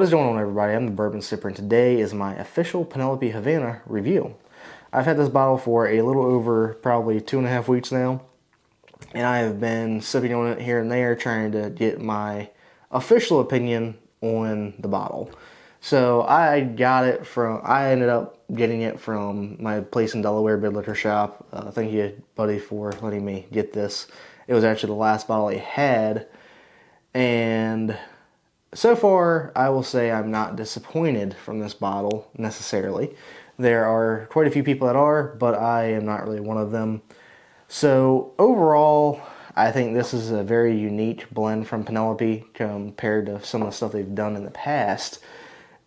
What is going on, everybody? I'm the Bourbon Sipper, and today is my official Penelope Havana review. I've had this bottle for a little over probably 2.5 weeks now, and I have been sipping on it here and there trying to get my official opinion on the bottle. So I ended up getting it from my place in Delaware, Big Liquor Shop. Thank you, buddy, for letting me get this. It was actually the last bottle I had, and so far, I will say I'm not disappointed from this bottle, necessarily. There are quite a few people that are, but I am not really one of them. So, overall, I think this is a very unique blend from Penelope compared to some of the stuff they've done in the past.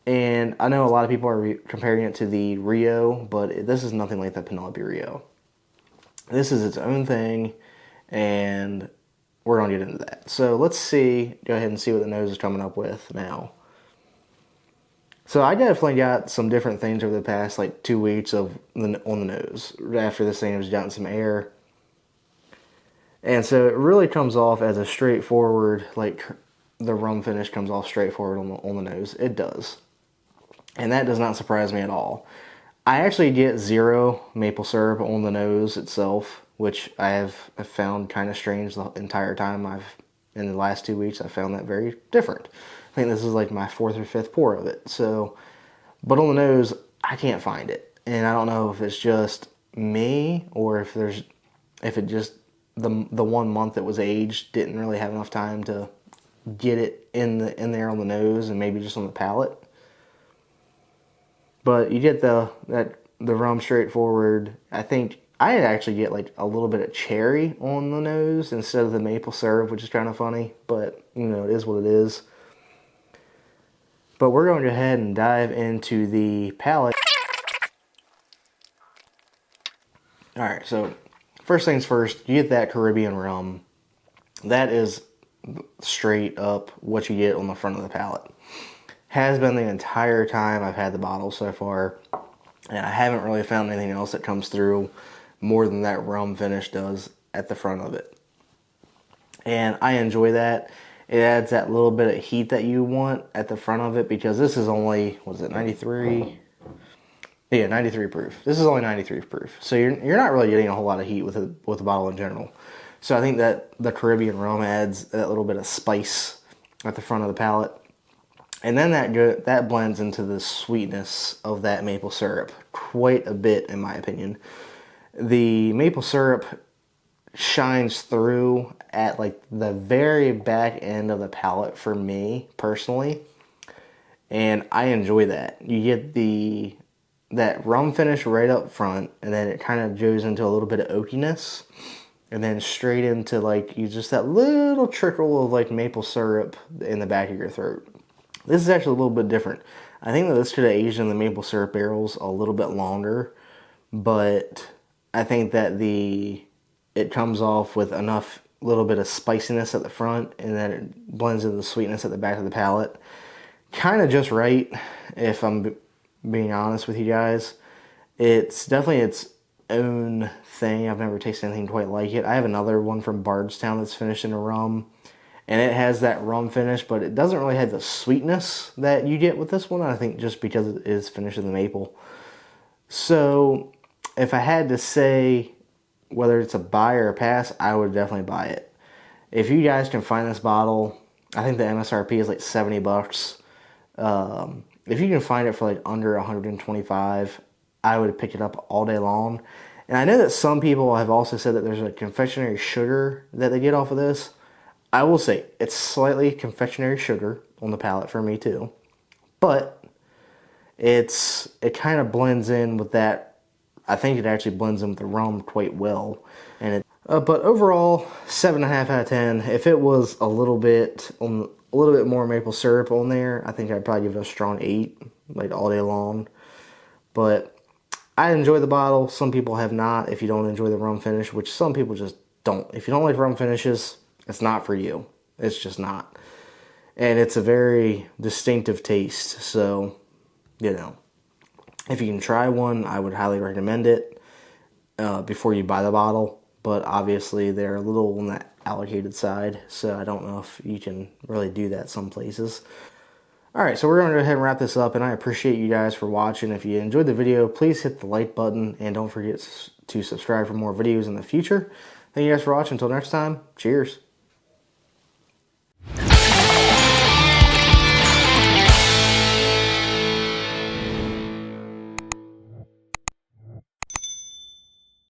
And I know a lot of people are comparing it to the Rio, but this is nothing like the Penelope Rio. This is its own thing, and we're going to get into that. So let's go ahead and see what the nose is coming up with now. So I definitely got some different things over the past 2 weeks on the nose. After this thing has gotten some air. And so it really comes off as a straightforward, the rum finish comes off straightforward on the nose. It does. And that does not surprise me at all. I actually get zero maple syrup on the nose itself, which I have found kind of strange the entire time. In the last 2 weeks, I found that very different. I think this is like my 4th or 5th pour of it. So, but on the nose, I can't find it. And I don't know if it's just me or if it just, the 1 month it was aged didn't really have enough time to get it in there on the nose and maybe just on the palate. But you get the rum straightforward. I think I actually get a little bit of cherry on the nose instead of the maple syrup, which is kind of funny, but it is what it is. But we're going to go ahead and dive into the palate. Alright, so first things first, you get that Caribbean rum. That is straight up what you get on the front of the palate. Has been the entire time I've had the bottle so far, and I haven't really found anything else that comes through more than that rum finish does at the front of it. And I enjoy that. It adds that little bit of heat that you want at the front of it, because this is only, 93? Yeah, 93 proof. This is only 93 proof. So you're not really getting a whole lot of heat with the bottle in general. So I think that the Caribbean rum adds that little bit of spice at the front of the palate. And then that blends into the sweetness of that maple syrup quite a bit, in my opinion. The maple syrup shines through at the very back end of the palate for me personally, and I enjoy that. You get that rum finish right up front, and then it kind of goes into a little bit of oakiness, and then straight into you just that little trickle of maple syrup in the back of your throat. This is actually a little bit different. I think that this could have aged in the maple syrup barrels a little bit longer, but I think that it comes off with enough little bit of spiciness at the front, and then it blends into the sweetness at the back of the palate. Kind of just right, if I'm being honest with you guys. It's definitely its own thing. I've never tasted anything quite like it. I have another one from Bardstown that's finished in a rum, and it has that rum finish, but it doesn't really have the sweetness that you get with this one, I think, just because it is finished in the maple. So, if I had to say whether it's a buy or a pass, I would definitely buy it. If you guys can find this bottle, I think the MSRP is $70. If you can find it for under 125, I would pick it up all day long. And I know that some people have also said that there's a confectionery sugar that they get off of this. I will say, it's slightly confectionery sugar on the palate for me too. But it kind of blends in with that. I think it actually blends in with the rum quite well. But overall, 7.5 out of 10. If it was a little bit more maple syrup on there, I think I'd probably give it a strong 8, all day long. But I enjoy the bottle. Some people have not. If you don't enjoy the rum finish, which some people just don't. If you don't like rum finishes, it's not for you. It's just not. And it's a very distinctive taste. So, if you can try one, I would highly recommend it before you buy the bottle. But obviously, they're a little on the allocated side. So I don't know if you can really do that some places. Alright, so we're going to go ahead and wrap this up, and I appreciate you guys for watching. If you enjoyed the video, please hit the like button, and don't forget to subscribe for more videos in the future. Thank you guys for watching. Until next time, cheers.